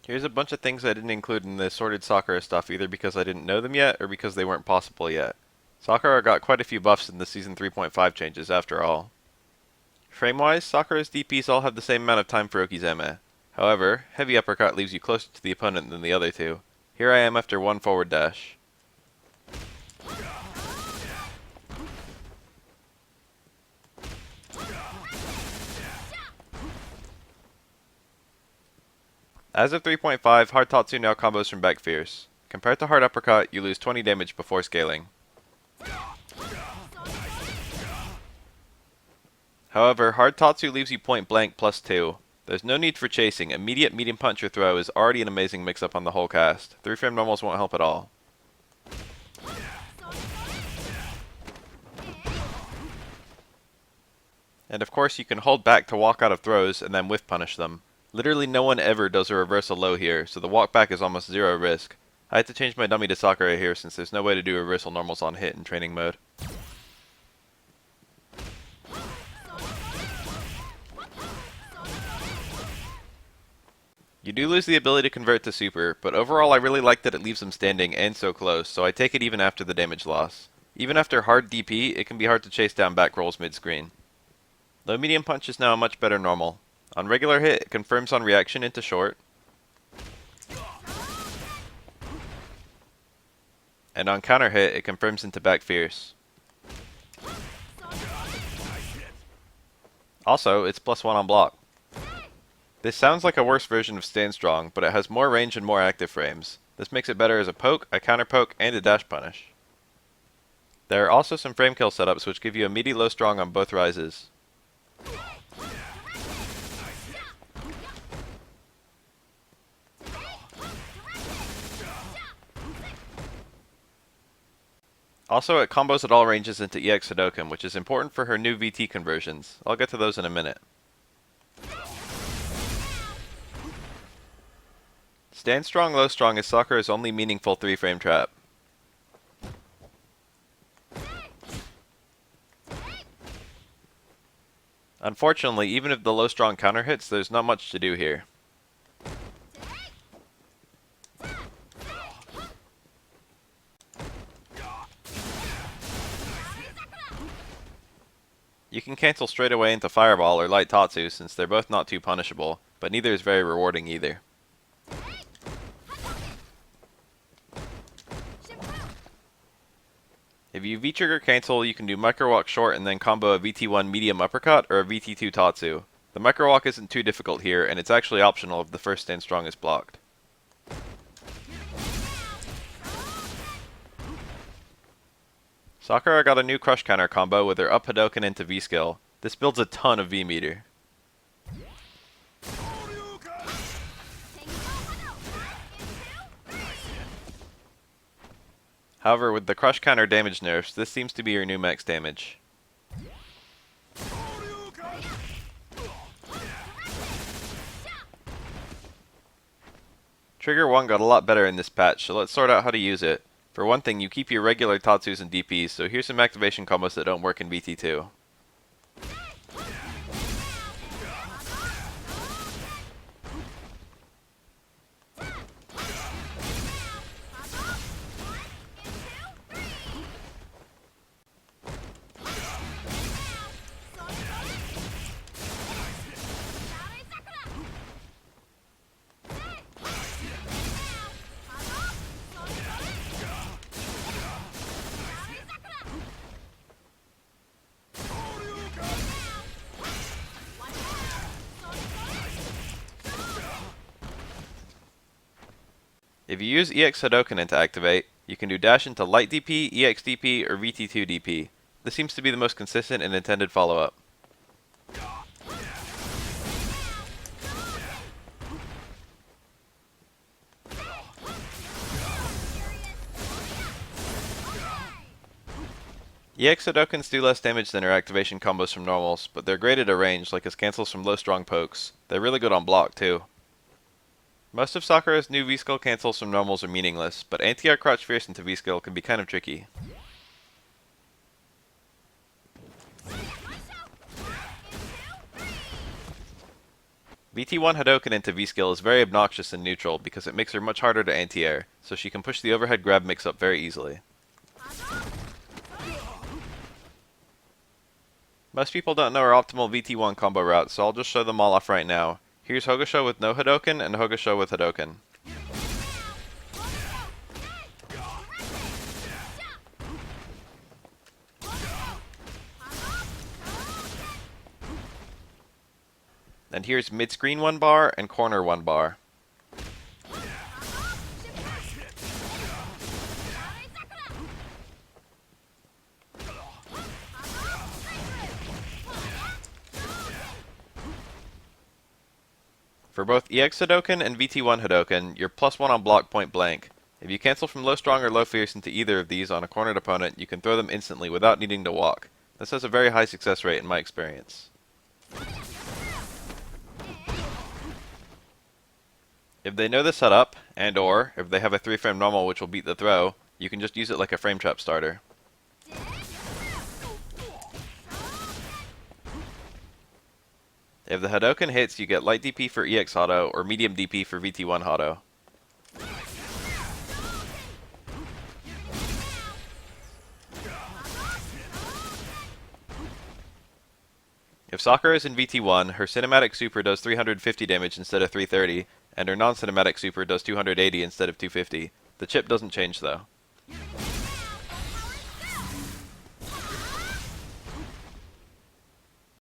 Here's a bunch of things I didn't include in the assorted Sakura stuff either because I didn't know them yet or because they weren't possible yet. Sakura got quite a few buffs in the Season 3.5 changes after all. Frame-wise, Sakura's DPs all have the same amount of time for Okizeme. However, Heavy Uppercut leaves you closer to the opponent than the other two. Here I am after one forward dash. As of 3.5, Hard Tatsu now combos from back fierce. Compared to Hard Uppercut, you lose 20 damage before scaling. However, Hard Tatsu leaves you point blank +2. There's no need for chasing. Immediate medium punch or throw is already an amazing mix-up on the whole cast. 3-frame normals won't help at all. And of course you can hold back to walk out of throws and then whiff punish them. Literally no one ever does a reversal low here, so the walk back is almost zero risk. I had to change my dummy to Sakura here since there's no way to do reversal normals on hit in training mode. You do lose the ability to convert to super, but overall I really like that it leaves them standing and so close, so I take it even after the damage loss. Even after hard DP, it can be hard to chase down back rolls mid-screen. Low medium punch is now a much better normal. On regular hit, it confirms on reaction into short. And on counter hit, it confirms into back fierce. Also, it's +1 on block. This sounds like a worse version of Stand Strong, but it has more range and more active frames. This makes it better as a poke, a counter poke, and a dash punish. There are also some frame kill setups which give you immediate low strong on both rises. Also, it combos at all ranges into EX Hadouken, which is important for her new VT conversions. I'll get to those in a minute. Stand Strong, Low Strong is Sakura's only meaningful 3-frame trap. Unfortunately, even if the low strong counter hits, there's not much to do here. You can cancel straight away into Fireball or Light Tatsu since they're both not too punishable, but neither is very rewarding either. If you V-trigger cancel, you can do Micro Walk short and then combo a VT1 medium uppercut or a VT2 Tatsu. The Micro Walk isn't too difficult here, and it's actually optional if the first Stand Strong is blocked. Sakura got a new crush counter combo with her up Hadouken into V-skill. This builds a ton of V-meter. However, with the crush counter damage nerfs, this seems to be her new max damage. Trigger 1 got a lot better in this patch, so let's sort out how to use it. For one thing, you keep your regular Tatsus and DPs, so here's some activation combos that don't work in VT2. If you use EX Hadouken to activate, you can do dash into Light DP, EX DP, or VT2 DP. This seems to be the most consistent and intended follow-up. EX Hadoukens do less damage than her activation combos from normals, but they're great at a range, like his cancels from low strong pokes. They're really good on block, too. Most of Sakura's new V-skill cancels from normals are meaningless, but anti-air crouch fierce into V-skill can be kind of tricky. VT1 Hadoken into V-skill is very obnoxious in neutral because it makes her much harder to anti-air, so she can push the overhead grab mix-up very easily. Most people don't know our optimal VT1 combo route, so I'll just show them all off right now. Here's Hogasho with no Hadoken and Hogasho with Hadoken. And here's mid-screen 1 bar and corner 1 bar. For both EX Hadoken and VT1 Hadoken, you're +1 on block point blank. If you cancel from low strong or low fierce into either of these on a cornered opponent, you can throw them instantly without needing to walk. This has a very high success rate in my experience. If they know the setup, and or, if they have a 3-frame normal which will beat the throw, you can just use it like a frame trap starter. If the Hadoken hits, you get light DP for EX Auto, or medium DP for VT1 Auto. If Sakura is in VT1, her cinematic super does 350 damage instead of 330, and her non-cinematic super does 280 instead of 250. The chip doesn't change though.